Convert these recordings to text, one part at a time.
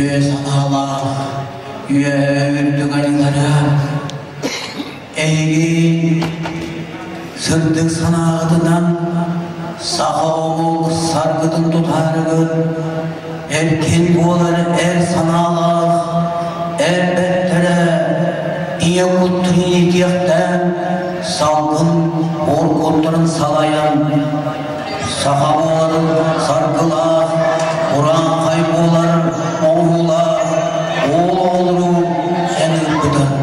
üye sanala, üye ürdüganlara, eğri sırdık sanağıdan sağımlık sargıdın tutargı, erken buğaları er sanala, er bettere, İye kutrini diyekten, salgın orkunların salayan, sahabaların sargılar, Kur'an kaybolar, oğular, oğul olur, seni ıpıdan.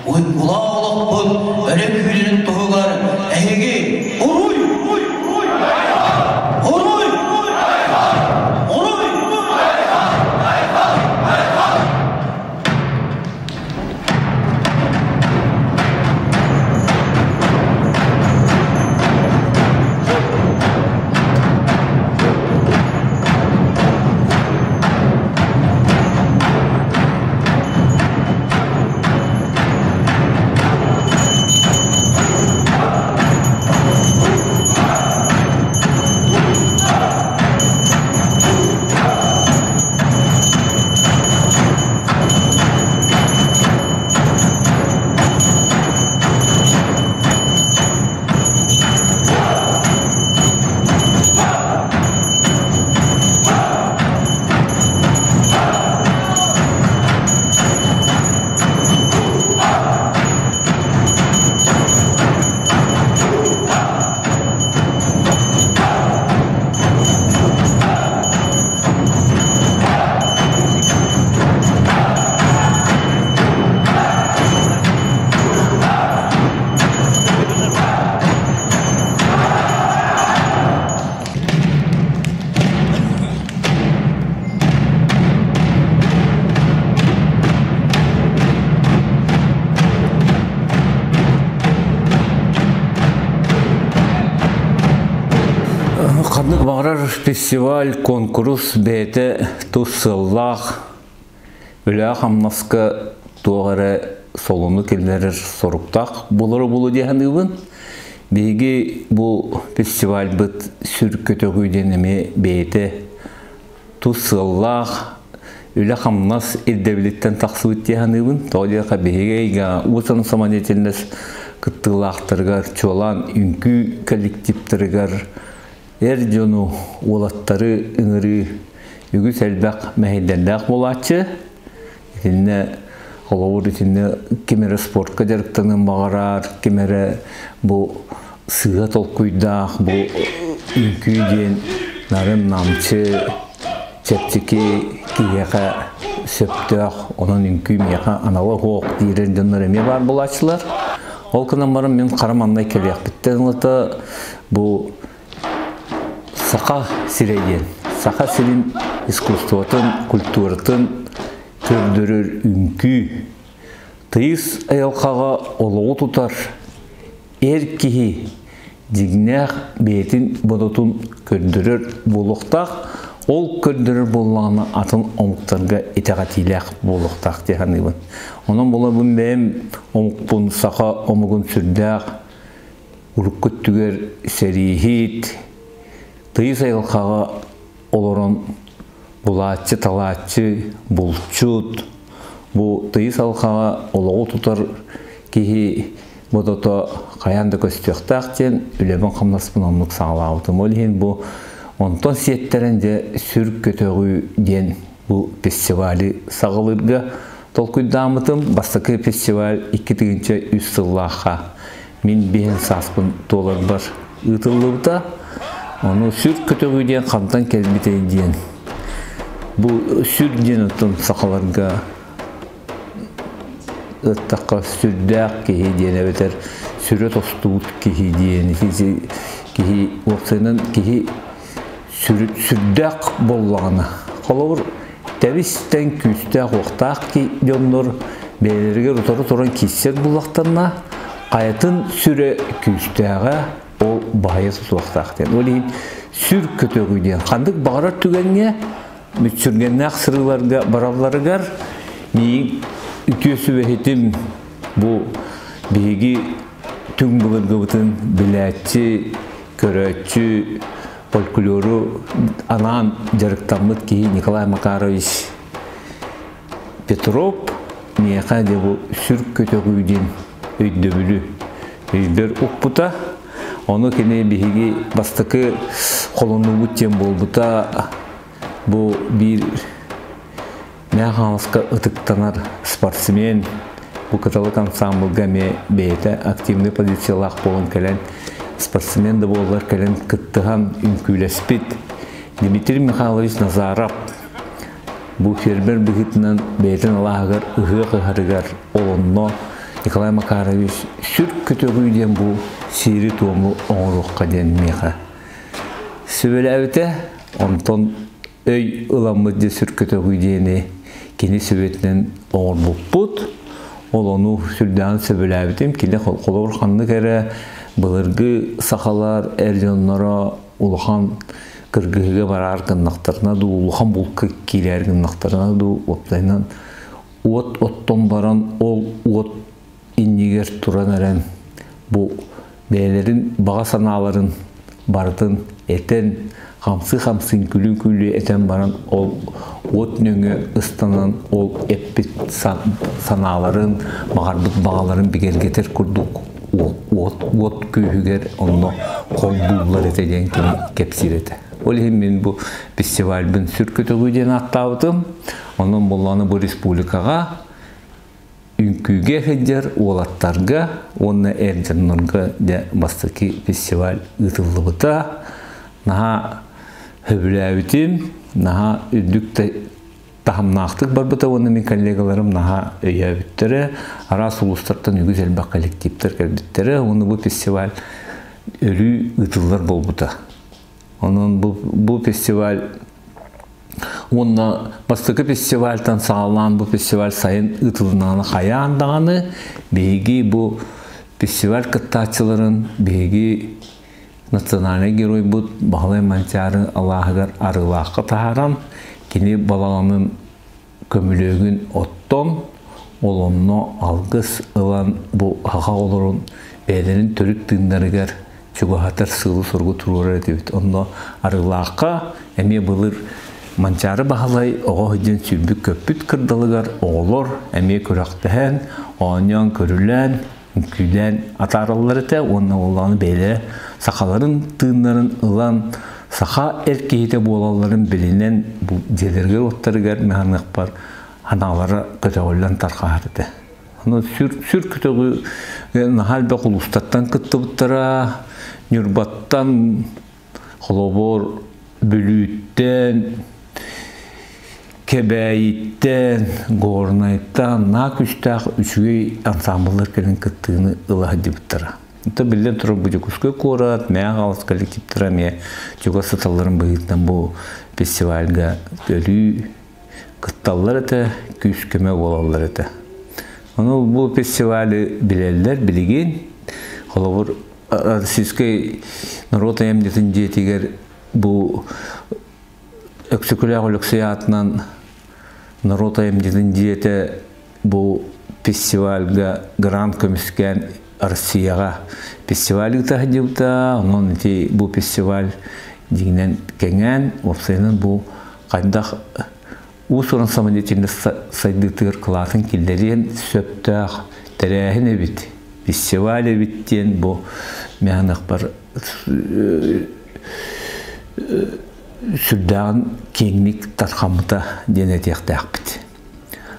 Uykula oğlak bul, öyle küylerin toğular, eğgi, oruy, oruy, oruy, Қаднық бағырар фестиваль, конкурс, бәйті, тұсыллақ, үлі қамнасқа туағары солыны келдерір сұрықтақ болыры дейін ұбын. Бейге бұл фестиваль бұд сүркеті көйденеме бәйті, тұсыллақ, үлі қамнас ердәбілеттен тақсы бұд дейін ұбын. Тоғыдеқа бейге ұсын саманетелінес күттілақтырғар, чолан, үнкі коллективтіргар, Эрдиону олаттары ыңыры үгіз әлбәқ мәйдәлдәқ болатшы. Етіне қолауыр етіне кемері спортқа жарықтанын бағарар, кемері бұл сыға толқуйдақ, бұл үнкүйден нарын намчы, чәптеке кейеға сөптіғ, оның үнкүй меға аналы хоқ дейірен жонлар әме бар болатшылар. Ол күнен барым мен қараманнай келек біттен ұлыты бұл Сақа сирейден, сақа сирин искусствотын, культуратын көрдірір үнкі. Тыйыз айалқаға олығы тұтар, әр кейі дегінәқ бетін бұдытын көрдірір болуқтақ, ол көрдірір болуғаны атын омықтарға етеғатиләқ болуқтақ деген ебін. Оның бұл бұн бәйім омықпын сақа омығын сүрдәқ, ұрық көттігер сәрейхет, Тыйыз айылқаға олырын бұлатчы, талатчы, бұлчуд. Бұл тыйыз айылқаға олығы тұтар кейі бұдыты қаянды көстіқтақ ден үлемін қамнаспын онлық сағалауытым. Олейін бұл онтон сиеттерінде сүрк көтөғі ден бұл фестивалі сағылырға толкүйдамытым. Бастықы фестиваль 2-тігінші үстіллаққа мен бейін саспын толар бар ұтылығыда. Оны сүр көтөғүйден қамтан кәлбетейін дейін. Бұл сүр ден ұттын сақаларға ұттаққа сүрдәқ кейі дейін әбетер сүрі тостуғыт кейі дейін. Кейі оқсайынан кейі сүрдәқ боллағына. Қолауыр тәбістен күстәқ оқтақ кейденлер бәлерге ұтары тұран кесер бұлақтарына қайатын сүрі күстәға ол байыз ұлықтақтен. Олейін сүр көтөғүйден. Қандық бағарар түгенге мүтсүрген нақсырыларға, бараларығар мейін үтөсі бәхетім бұл бейгі түң бұлырғы бұтын біләтчі, көрәтчі, фольклору анан жарыктамыт ки Николай Макарович Петров мияка де бу сүрк көтөгүйден өйдөбүлү өйдөр укпута оны кене биһиги бастыкы колонугут тем болбута бу бир мяхамска ытыктанар спортсмен бу каталык ансамблга ме бейте активный позициялах болон келен спортсмен да болар келен кыттыган үнкүлеспит Дмитрий Михайлович Назаров бу фермер бигитнен бейтен алагар ыгы-кыгырыгар олонно Николай Макарович сүрк көтөгүйден бу сири тому оңрукка ден меха сөбөлөбүтэ онтон өй ыламыдды сүрк көтөгүйдени кини сөбөтүнөн оңрбуппут ол ону сүрдөн сөбөлөбүтем кини колор ханны кере былыргы сахалар эржонноро улахан кыргыга барар кыннактарына ду улахан булкы килер кыннактарына ду оптайнан оттон баран ол от иннигер туран эрен бу бээлерин бага санааларын бардын этен хамсы күлү этен баран ол от нөңө ыстанан ол эппит санааларын магарбыт багаларын бигергетер курдук от күйүгер онно кол буллар этеден кепсирете. Ол мен бу фестивальдын сүркөтөгүйден аттабытым. Онун булланы бу республикага үнкүгө хеджер олаттарга, онна эрженнорга да бастыки фестиваль ытылыбыта. Наха хөбүлөбүтим, наха үдүктө тахамнактык барбыта оны мен коллегаларым наха өйөбүттөрү, ара сулустардан үгүз элбак коллективдер келбиттери, оны бу фестиваль өлүү ытылдар болбута. Onun bu festival onunla başka festivalden sağlanan bu festival sayın ıtılınanı hayandağını beygi bu festival kıttaçıların beygi nasyonal geroy bu bağlay mançarı Allah'ıgar arılaqı taharan kini balanın kömülögün otton olonno algыс ılan bu haqa olurun beylerin törük dinleriger Чугаатар сылы соргу турура дебит. Онно арылаакка эме былыр манчары бахалай ого хиден сүрбүк көппүт кырдалыгар оголор эме көрөктөһөн оньон көрүлөн күлөн атарылларыта онно уланы бейле сакаларын тыыннарын ылан саха эркейте болаларын билинен бу жерлерге оттарыгар механик бар аналары көтөгөлөн таркаарды. Оно сүр көтөгү нахалбе кулустаттан кыттыбыттара Нюрбаттан, холобор, бүлүттен, кебәйттен, горнайттан, накүштақ үшüгей ансамблар келен кыттыгыны ылаһы дебиттара. Ата билден турып бу жокускө корат, мега алыс коллективтера ме жога саталарын быйыттан бу фестивальга көрүү кытталлар эте, күскөмө болалар эте. Аны бу фестиваль билелер, билеген, холобор Российской народной эмнетинде тигер бу эксекуляролексиятнан народной эмнетинде бу фестивальга грант көмүскөн Россияга фестиваль тахдибта, онун ти бу фестиваль дигинен кеңен, опсайнын бу кайдах усуран самолетинде сайдытыр кылатын киллерин сөптөх терехин эбит. Фестиваль биттен бу механик бар сүрдәгән кеңлек тархамыта денетектәк бит.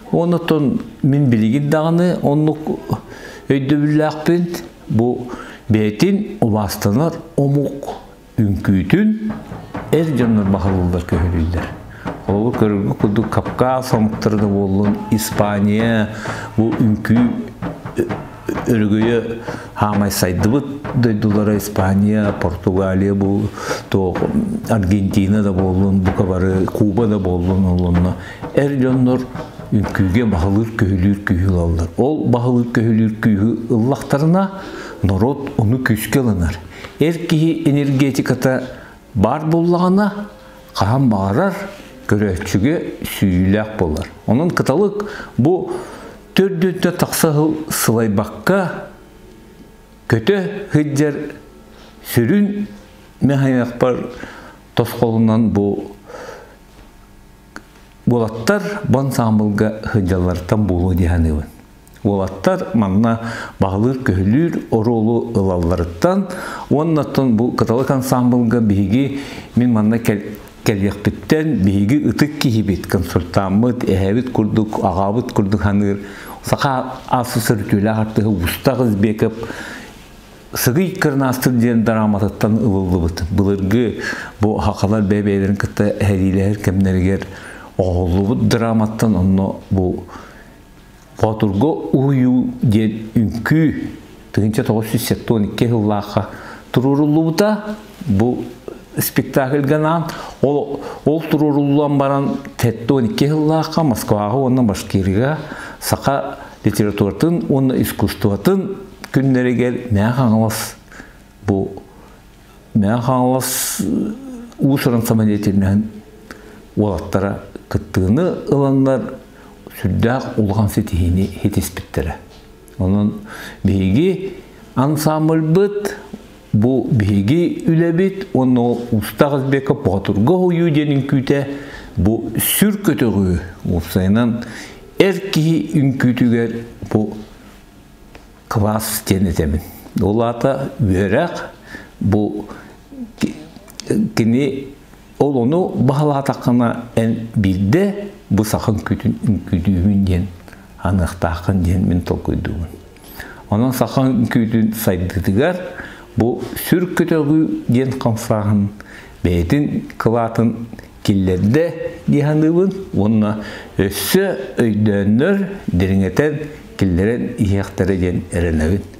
Онытон мин билигин дагыны онлук өйдөбүләкпен бу бетин убастанар омук үнкүтүн эрҗоннор бахалылар көһөлүләр. Ол көргө куду Кавказ сомуктарда болгон Испания бу үнкү örgüye hamay saydıbıt duydulara İspanya, Portugalya bu to Argentina da bolun, bu kabarı Kuba da bolun olunna. Erjonlar ünküge bahılır köhülür köhül alır. Ol bahılır köhülür köhü ıllaktarına narod onu köşke alınır. Erkihi energetikata bar bollağına kahan bağırar, görevçüge süyülek bolar. Onun kıtalık bu Tördütte taqsahıl sılaybakka kötü hıccar sürün mehayak bar тосқолынан бу Болаттар бон самбылга хыджалардан болу дияныбын. Болаттар манна бағылыр көхілір оролу ылаларыттан, оннаттан бұл каталык ансамблга биги мен манна кәлияқпіттен биги ытык кихибет, консультамыт, әхәбіт күрдік, ағабыт күрдік ханыр, сақа асы сұртүлі артығы ұстағыз бекіп, сығый кырнастыр ден дараматыттан ылылы бұт. Бұлырғы бұл хақалар бәбәйлерін кітті әрилер кәмнергер оғылы драматтан онно бұл Батурго уйу ден үнкі 1912 жыллаққа тұрурулуыда бұл спектакль ганан ол тұрурулуан баран 12 жыллаққа Москваға онна Башкирия сақа литературатын онна искусстватын күннерегер мәғаңылас бұл мәғаңылас ұшырын самолеттерінен олаттара кыттығыны ыландар сүрдәк улған сетихini хетеспіттері. Onun бейгі ансамбль бұд, бұл бейгі үлі бит, оны ұстағыз бекі Батурға ойу денің күте, бұл сүр көтігі ұсайынан әркеғі үнкүтігер бұл класс денетемін. Ол ата өрақ, бұл кені ол оны бағала тақына ән білді, бұл сақын күдігін ден, анықтақын ден мен толқыдығын. Оның сақын күдігін сайдыдығар, бұл сүр көтігі ден қамсағын бәйтін қылатын келлерді дейхандығын, онына өссі өйдөнір деріңетен келлерін ияқтары ден әрінәуін.